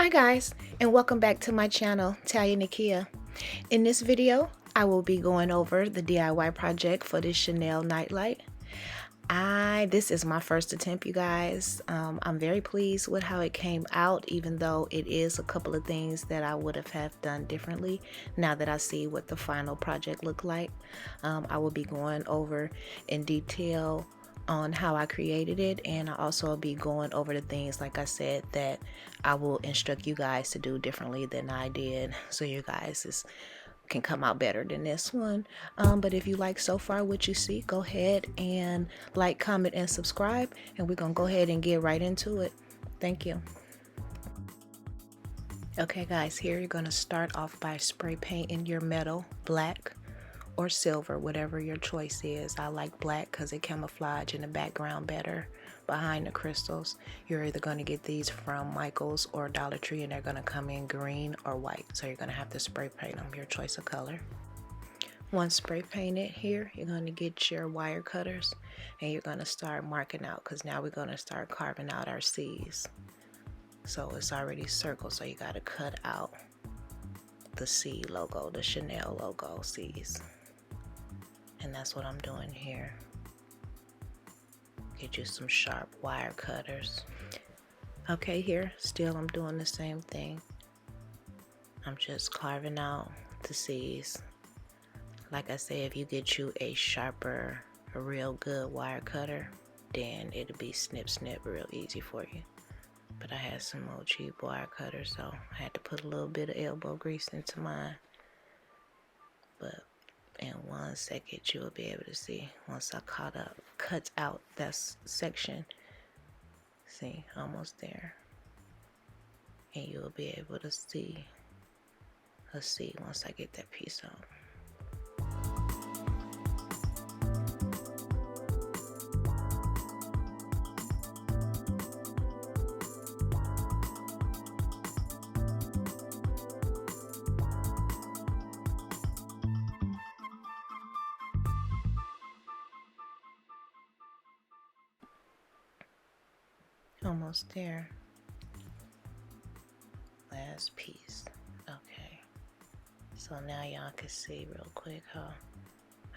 Hi guys, and welcome back to my channel, Talia Nakia. In this video, I will be going over the DIY project for this Chanel Nightlight. This is my first attempt, you guys. I'm very pleased with how it came out, even though it is a couple of things that I would have done differently now that I see what the final project looked like. I will be going over in detail on how I created it, and I also will be going over the things, like I said, that I will instruct you guys to do differently than I did, so you guys can come out better than this one. But if you like so far what you see, go ahead and like, comment, and subscribe, and we're gonna go ahead and get right into it. Thank you. Okay guys, here you're gonna start off by spray painting your metal black or silver, whatever your choice is. I like black because it camouflage in the background better behind the crystals. You're either going to get these from Michael's or Dollar Tree, and they're going to come in green or white, so you're going to have to spray paint them your choice of color. Once spray painted, here you're going to get your wire cutters and you're going to start marking out, because now we're going to start carving out our C's. So it's already circled, so you got to cut out the C logo, the Chanel logo C's. And that's what I'm doing here. Get you some sharp wire cutters. Okay, here still I'm doing the same thing. I'm just carving out the C's. Like I said, if you get you a sharper, a real good wire cutter, then it'll be snip real easy for you. But I had some old cheap wire cutters, so I had to put a little bit of elbow grease into mine. But in 1 second you will be able to see once I cut out that section. See, almost there, and you will be able to see a C once I get that piece out. Almost there. Last piece. Okay. So now y'all can see real quick how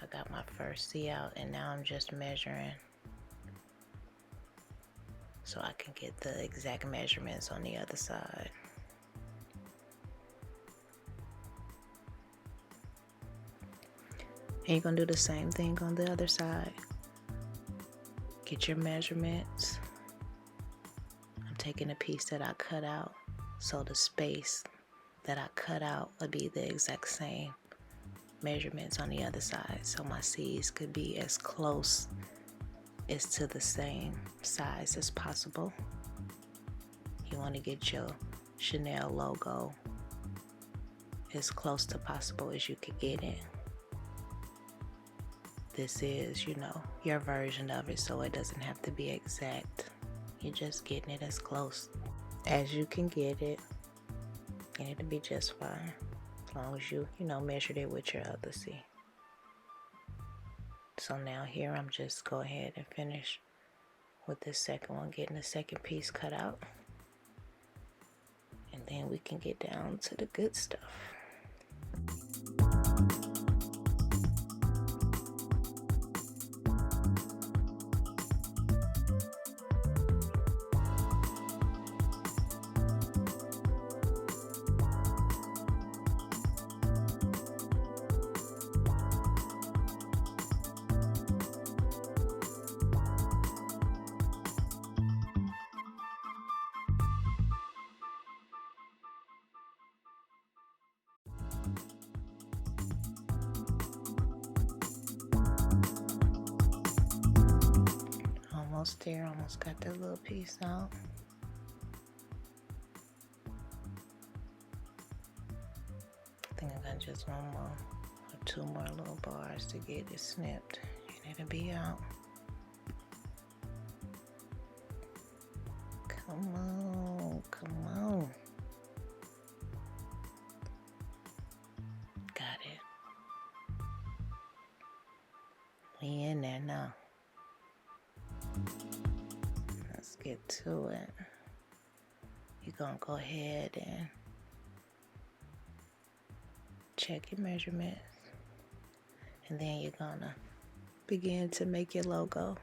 I got my first C out, and now I'm just measuring so I can get the exact measurements on the other side. And you're gonna do the same thing on the other side. Get your measurements. I'm taking a piece that I cut out, so the space that I cut out would be the exact same measurements on the other side, so my C's could be as close as to the same size as possible. You want to get your Chanel logo as close to possible as you could get it. This is, your version of it, so it doesn't have to be exact. You're just getting it as close as you can get it, and it'll be just fine as long as you measured it with your other C. So now here I'm just go ahead and finish with this second one, getting the second piece cut out, and then we can get down to the good stuff. Almost there, almost got that little piece out. I think I got just one more or two more little bars to get it snipped, and it'll be out. Come on, come on. Got it. We in there now. Let's get to it. You you're gonna go ahead and check your measurements, and then you're gonna begin to make your logo.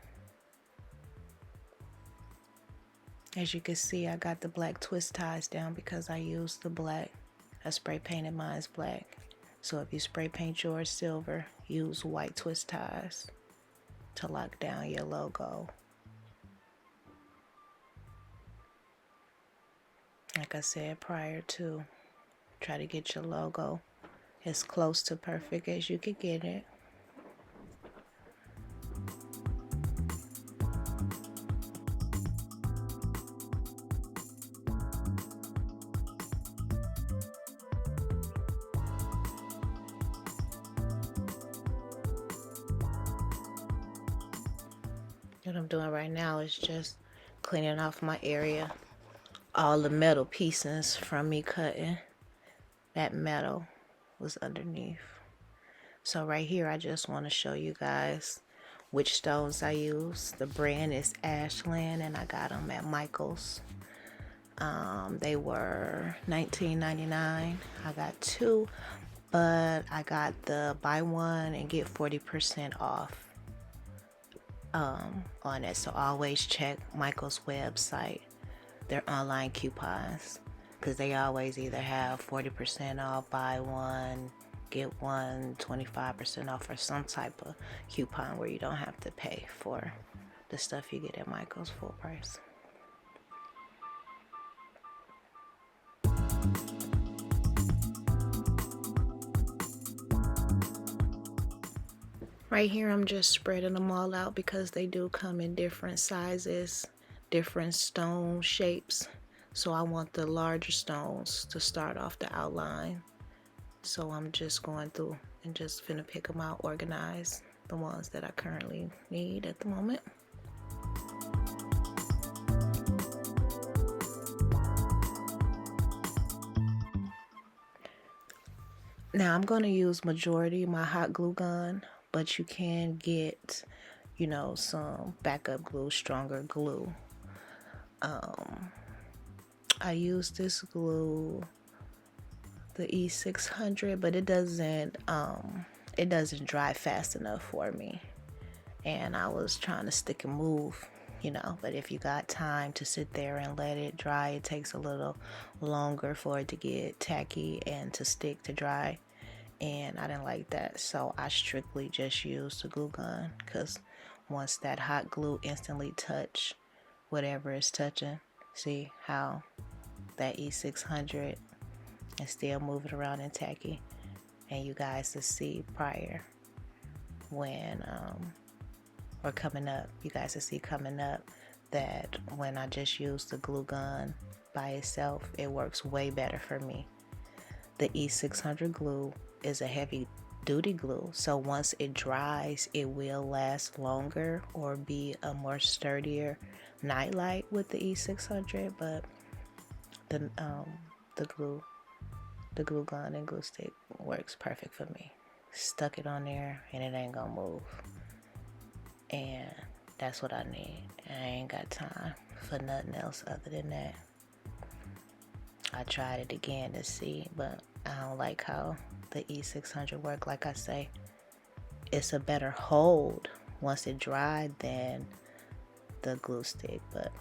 As you can see, I got the black twist ties down because I used the black. I spray painted mine's black. So if you spray paint yours silver, use white twist ties to lock down your logo. Like I said prior to, try to get your logo as close to perfect as you can get it. What I'm doing right now is just cleaning off my area. All the metal pieces from me cutting, that metal was underneath. So right here, I just want to show you guys which stones I use. The brand is Ashland, and I got them at Michael's. They were $19.99. I got two, but I got the buy one and get 40% off on it. So always check Michael's website, their online coupons, because they always either have 40% off, buy one, get one, 25% off, or some type of coupon where you don't have to pay for the stuff you get at Michael's full price. Right here, I'm just spreading them all out because they do come in different sizes, different stone shapes. So I want the larger stones to start off the outline. So I'm just going through and just finna pick them out, organize the ones that I currently need at the moment. Now I'm going to use majority my hot glue gun, but you can get, you know, some backup glue, stronger glue. I use this glue, the E600, but it doesn't dry fast enough for me. And I was trying to stick and move, you know, but if you got time to sit there and let it dry, it takes a little longer for it to get tacky and to stick to dry. And I didn't like that, so I strictly just used the glue gun, because once that hot glue instantly touch whatever it's touching, see how that E600 is still moving around and tacky. And you guys to see prior when or coming up, you guys to see coming up that when I just use the glue gun by itself, it works way better for me. The E600 glue is a heavy duty glue, so once it dries, it will last longer or be a more sturdier Nightlight with the E600. But the glue gun and glue stick works perfect for me. Stuck it on there and it ain't gonna move, and that's what I need. I ain't got time for nothing else other than that. I tried it again to see, but I don't like how the E600 work. Like I say, it's a better hold once it dried than the glue stick, but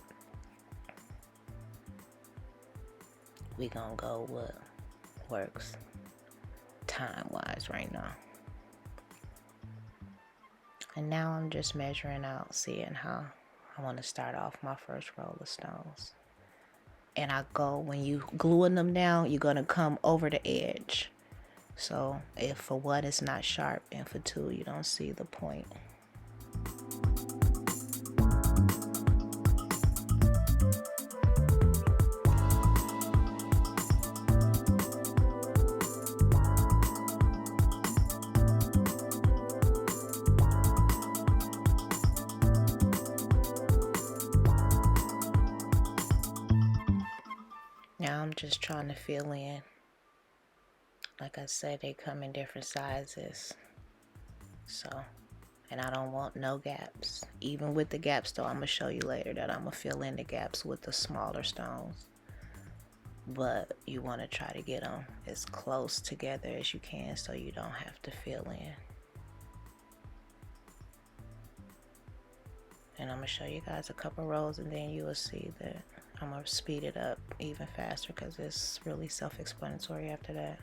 we gonna go with works time wise right now. And now I'm just measuring out, seeing how I want to start off my first roll of stones. And I go, when you gluing them down, you're gonna come over the edge. So if for one it's not sharp, and for two you don't see the point. Now I'm just trying to fill in. Like I said, they come in different sizes. So, and I don't want no gaps. Even with the gaps though, I'm going to show you later that I'm going to fill in the gaps with the smaller stones. but you want to try to get them as close together as you can so you don't have to fill in. And I'm going to show you guys a couple rows, and then you will see that I'm going to speed it up even faster because it's really self-explanatory after that.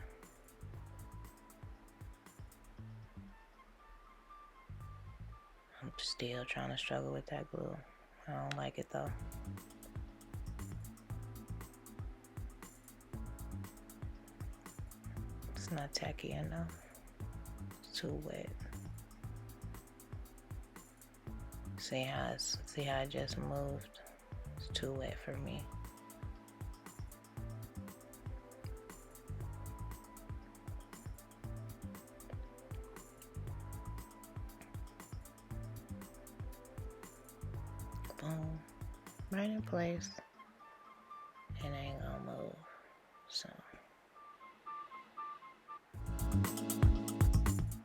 I'm still trying to struggle with that glue. I don't like it though. It's not tacky enough. It's too wet. See how it just moved? It's too wet for me. Boom. Right in place. It ain't gonna move. So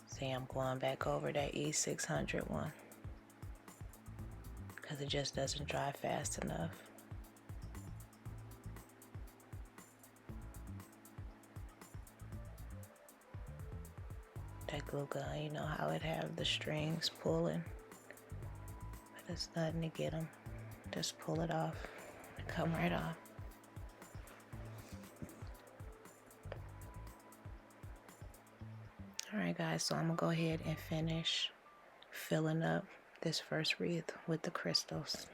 see, I'm going back over that E600 one because it just doesn't dry fast enough. That glue gun, you know how it have the strings pulling, but it's nothing to get them. Just pull it off. Come right off. Alright guys, so I'm gonna go ahead and finish filling up this first wreath with the crystals.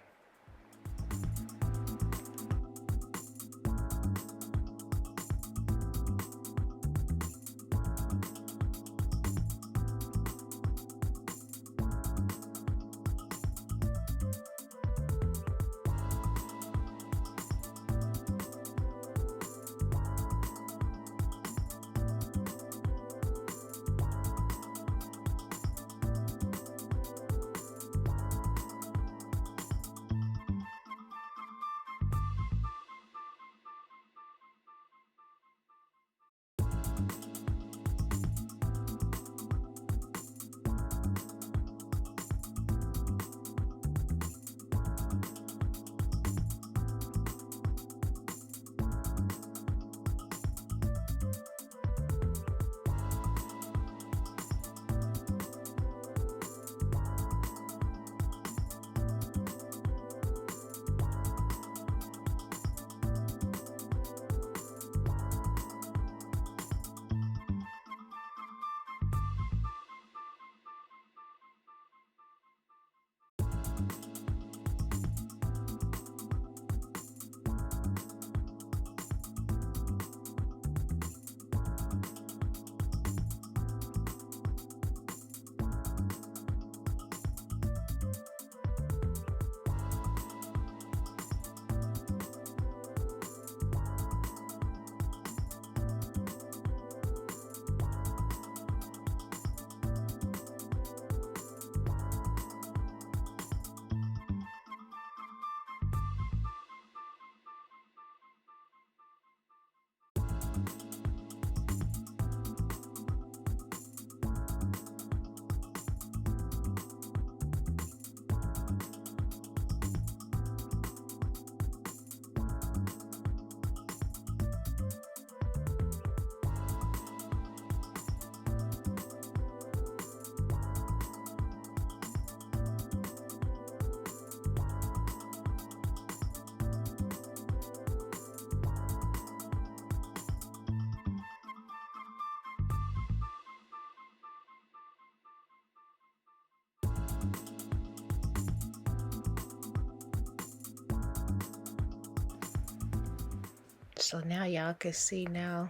So now y'all can see now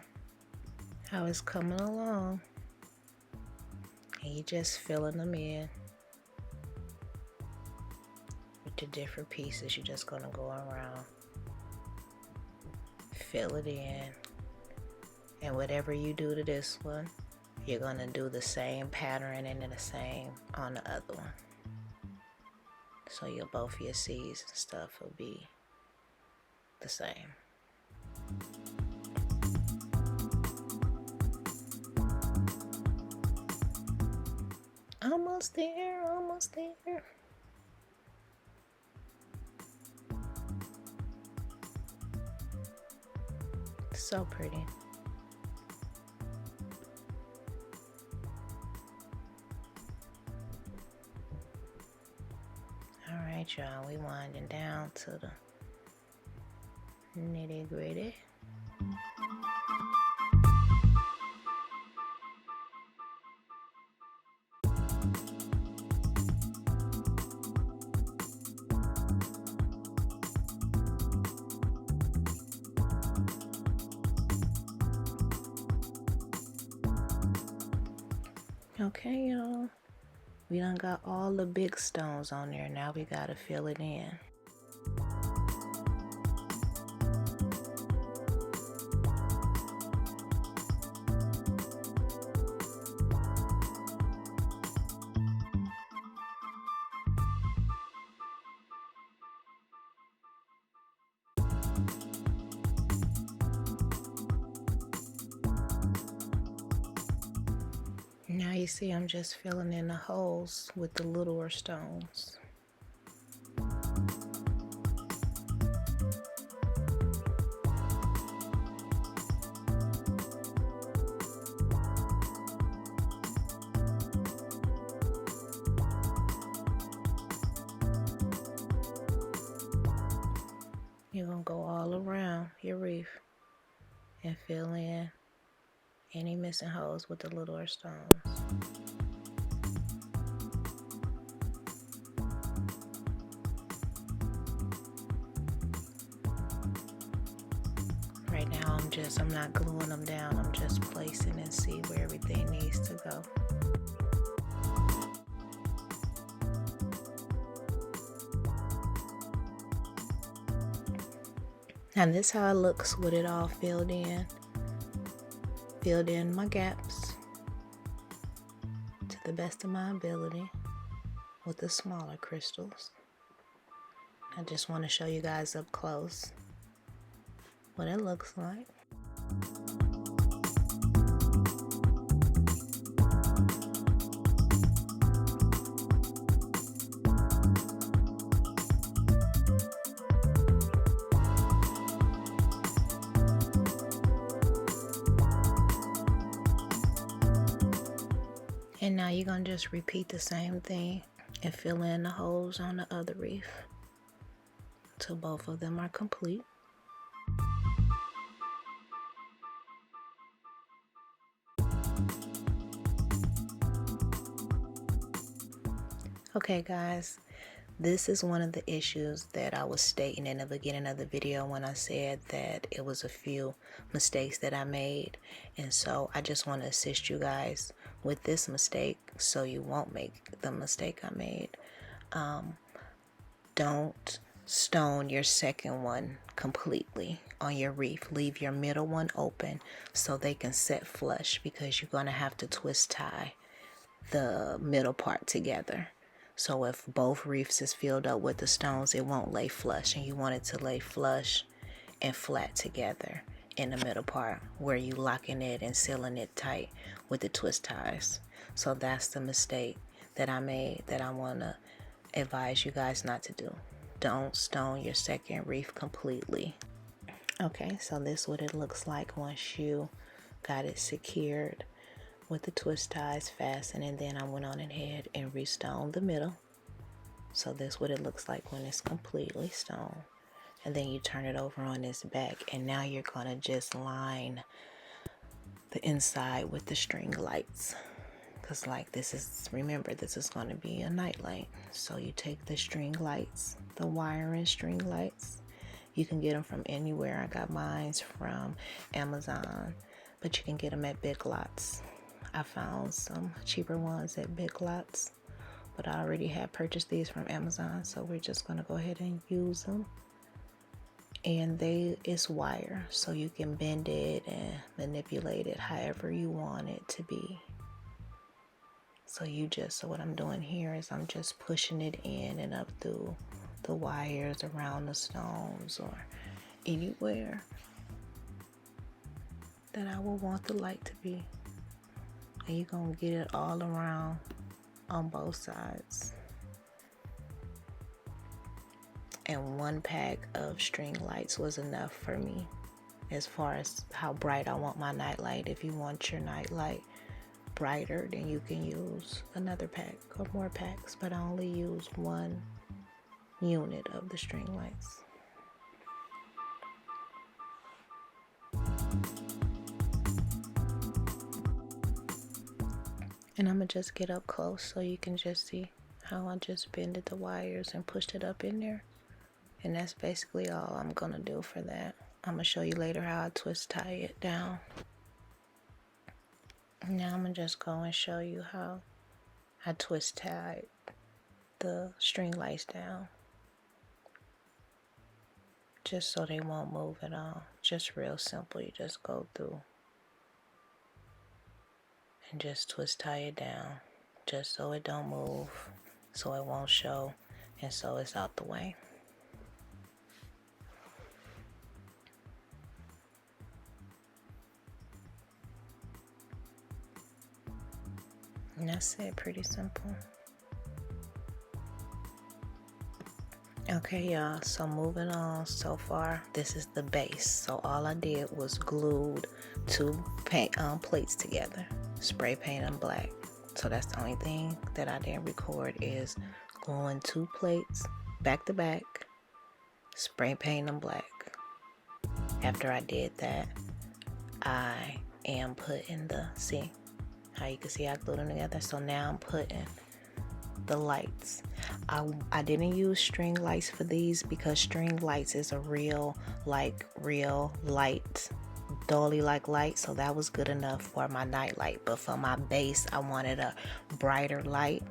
how it's coming along. And you just filling them in with the different pieces. You're just gonna go around, fill it in. And whatever you do to this one, you're gonna do the same pattern and then the same on the other one. So both your C's and stuff will be the same. Almost there, almost there. So pretty. All right, y'all, we winding down to the nitty gritty. Okay, y'all. We done got all the big stones on there. Now we gotta fill it in. Now you see I'm just filling in the holes with the littler stones. You're gonna go all around your reef and fill in any missing holes with the littler stones. Right now I'm not gluing them down, I'm just placing and see where everything needs to go. And this is how it looks with it all filled in. Filled in my gaps to the best of my ability with the smaller crystals. I just want to show you guys up close what it looks like. And now you're going to just repeat the same thing and fill in the holes on the other reef till both of them are complete. Okay guys, this is one of the issues that I was stating in the beginning of the video when I said that it was a few mistakes that I made. And so I just want to assist you guys with this mistake so you won't make the mistake I made. Don't stone your second one completely on your reef. Leave your middle one open so they can set flush, because you're going to have to twist tie the middle part together. So if both reefs is filled up with the stones, it won't lay flush, and you want it to lay flush and flat together in the middle part where you locking it and sealing it tight with the twist ties. So that's the mistake that I made that I want to advise you guys not to do. Don't stone your second reef completely. Okay, so this is what it looks like once you got it secured with the twist ties fastened, and then I went on ahead and restoned the middle. So this is what it looks like when it's completely stoned. And then you turn it over on its back, and now you're gonna just line the inside with the string lights, because like this is, remember, this is going to be a nightlight. So you take the string lights, the wire and string lights, you can get them from anywhere. I got mine from Amazon, but you can get them at Big Lots. I found some cheaper ones at Big Lots, but I already had purchased these from Amazon, so we're just going to go ahead and use them. And it's wire, so you can bend it and manipulate it however you want it to be. So what I'm doing here is I'm just pushing it in and up through the wires around the stones or anywhere that I will want the light to be. And you're going to get it all around on both sides. And one pack of string lights was enough for me. as far as how bright I want my nightlight. If you want your nightlight brighter, then you can use another pack or more packs, but I only use one unit of the string lights. And I'm gonna just get up close so you can just see how I just bended the wires and pushed it up in there. And that's basically all I'm gonna do for that. I'm gonna show you later how I twist tie it down. Now I'm gonna just go and show you how I twist tied the string lights down, just so they won't move at all. Just real simple. You just go through and just twist tie it down, just so it don't move, so it won't show, and so it's out the way. And that's it, pretty simple. Okay, y'all, so moving on. So far, this is the base. So all I did was glued two plates together, spray paint them black. So that's the only thing that I didn't record, is gluing two plates back to back, spray paint them black. After I did that, I am putting see how you can see I glued them together. So now I'm putting the lights. I didn't use string lights for these because string lights is a real light, dolly like light, so that was good enough for my night light. But for my base, I wanted a brighter light,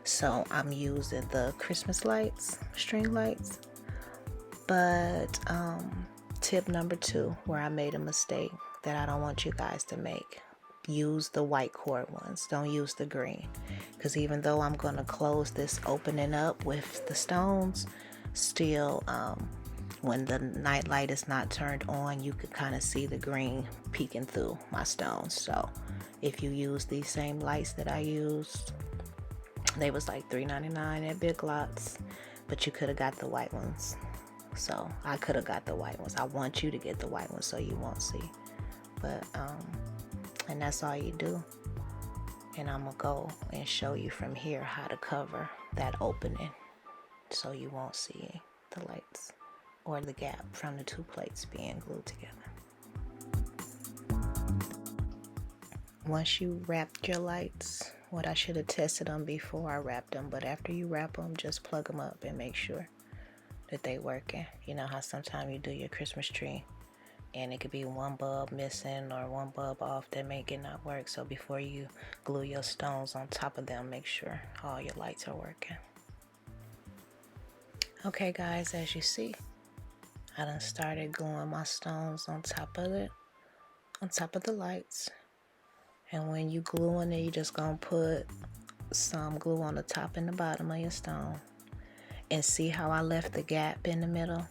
so I'm using the Christmas lights, string lights. But tip number 2, where I made a mistake that I don't want you guys to make: use the white cord ones, don't use the green, because even though I'm going to close this opening up with the stones, still when the night light is not turned on, you could kind of see the green peeking through my stones. So if you use these same lights that I used, they was like $3.99 at Big Lots, but you could have got the white ones. So I could have got the white ones. I want you to get the white ones so you won't see. But and that's all you do. And I'm gonna go and show you from here how to cover that opening so you won't see the lights or the gap from the two plates being glued together. Once you wrapped your lights, what I should have tested them before I wrapped them, but after you wrap them, just plug them up and make sure that they working. You know how sometimes you do your Christmas tree and it could be one bulb missing or one bulb off that make it not work. So before you glue your stones on top of them, make sure all your lights are working. Okay guys, as you see, I done started gluing my stones on top of the lights. And when you gluing it, you just gonna put some glue on the top and the bottom of your stone. And see how I left the gap in the middle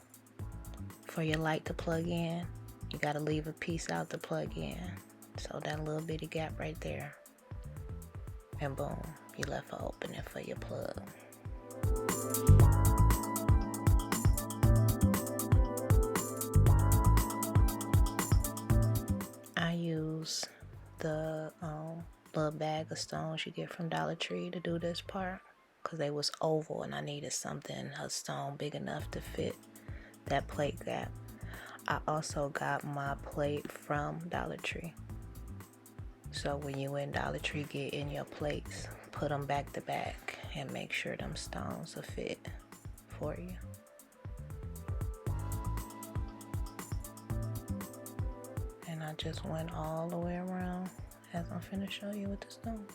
for your light to plug in? You gotta leave a piece out to plug in. So that little bitty gap right there. And boom, you left an opening for your plug. I use the little bag of stones you get from Dollar Tree to do this part, because they was oval and I needed a stone big enough to fit that plate gap. I also got my plate from Dollar Tree. So when you in Dollar Tree, get in your plates, put them back to back, and make sure them stones will fit for you. And I just went all the way around as I'm finna show you with the stone.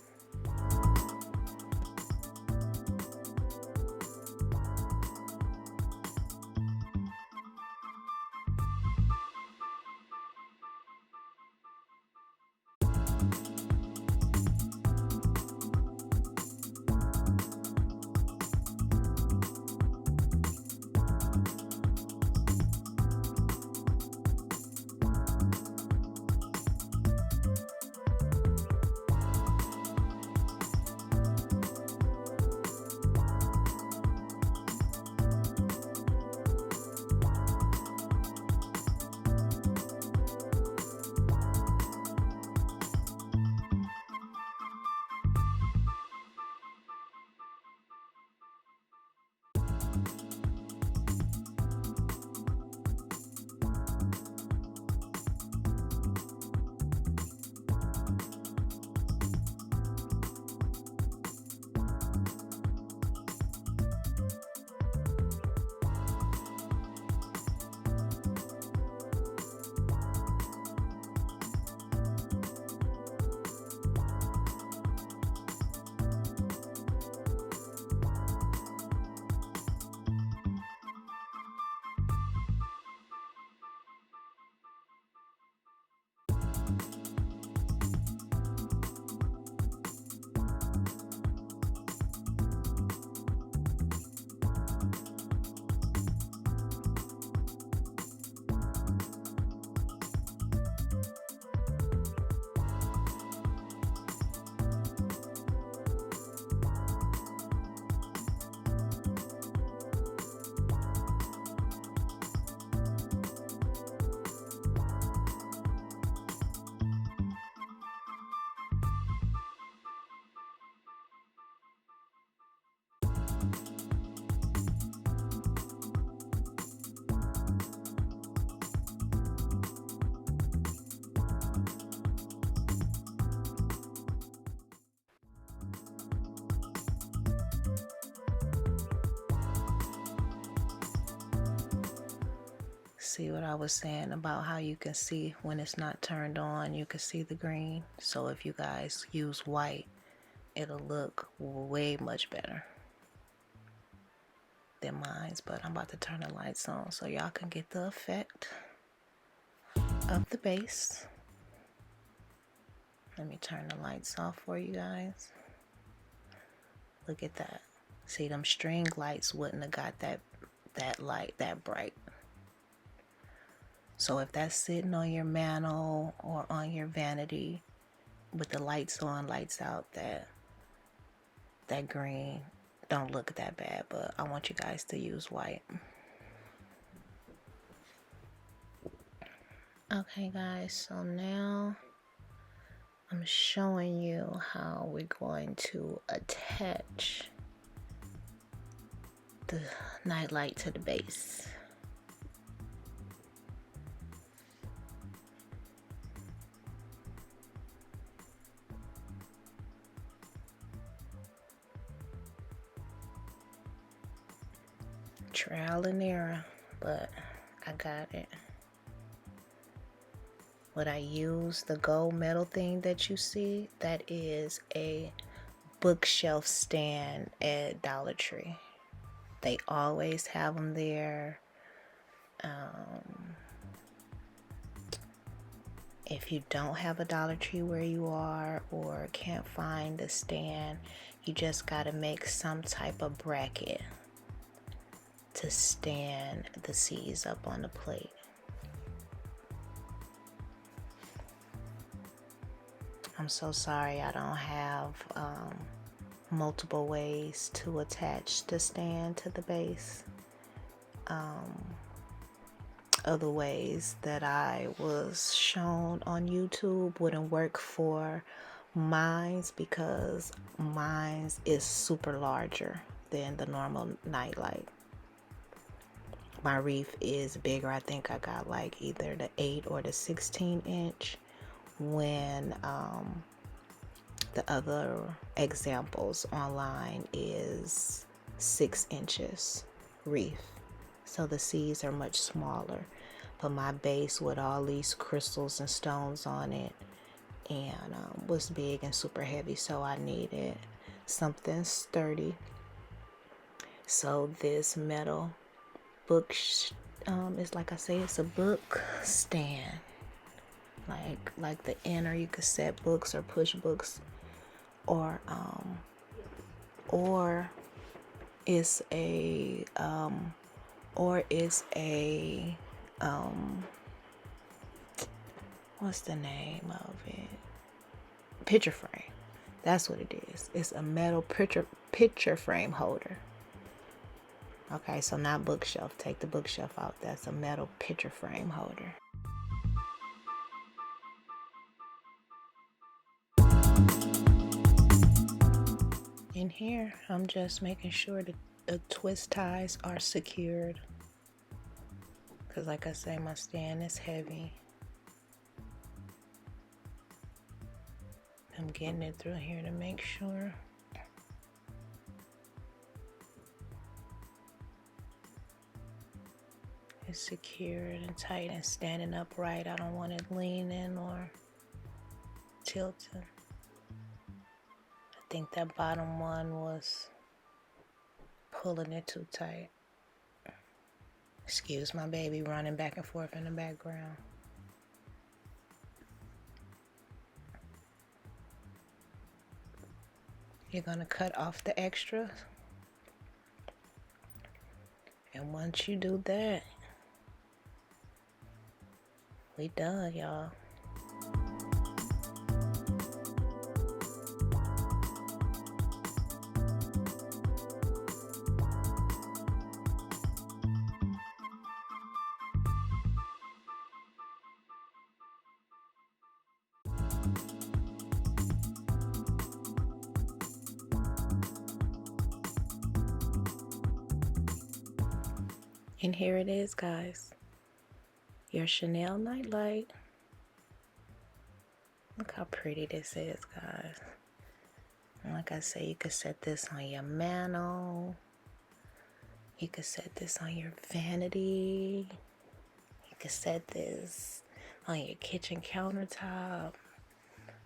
see what I was saying about how you can see when it's not turned on, you can see the green. So if you guys use white, it'll look way much better than mine's. But I'm about to turn the lights on so y'all can get the effect of the base. Let me turn the lights off for you guys. Look at that. See, them string lights wouldn't have got that light that bright. So if that's sitting on your mantle or on your vanity with the lights on, lights out, that green don't look that bad. But I want you guys to use white. Okay guys, so now I'm showing you how we're going to attach the nightlight to the base. Trial and error, but I got it. What I use, the gold metal thing that you see, that is a bookshelf stand at Dollar Tree. They always have them there. If you don't have a Dollar Tree where you are or can't find the stand, you just got to make some type of bracket to stand the C's up on the plate. I'm so sorry I don't have multiple ways to attach the stand to the base. Other ways that I was shown on YouTube wouldn't work for mine's because mine's is super larger than the normal nightlight. My reef is bigger. I think I got like either the 8 or the 16 inch when the other examples online is 6 inches reef. So the C's are much smaller. But my base with all these crystals and stones on it and was big and super heavy, so I needed something sturdy. So this metal book is, like I say, it's a book stand. Like the inner, you could set books or push books, or it's a what's the name of it? Picture frame. That's what it is. It's a metal picture frame holder. Okay, so not bookshelf. Take the bookshelf out. That's a metal picture frame holder. In here, I'm just making sure that the twist ties are secured. Because like I say, my stand is heavy. I'm getting it through here to make sure. It's secured and tight and standing upright. I don't want it leaning or tilting. I think that bottom one was pulling it too tight. Excuse my baby running back and forth in the background. You're gonna cut off the extras. And once you do that, we done, y'all. And here it is, guys. Your Chanel nightlight. Look how pretty this is, guys. And like I say, you could set this on your mantle. You could set this on your vanity. could set this on your kitchen countertop,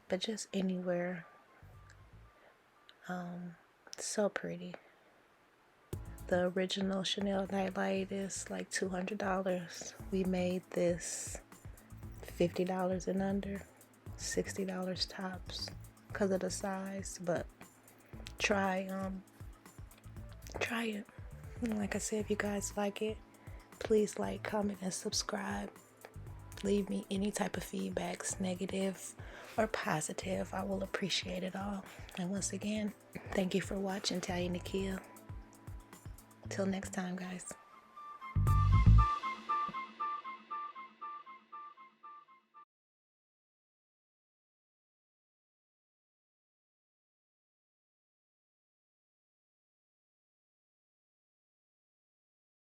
but just anywhere. So pretty. The original Chanel Nightlight is like $200. We made this $50 and under, $60 tops because of the size. But try it. Like I said, if you guys like it, please like, comment, and subscribe. Leave me any type of feedbacks, negative or positive. I will appreciate it all. And once again, thank you for watching Talia Nakia. Till next time, guys.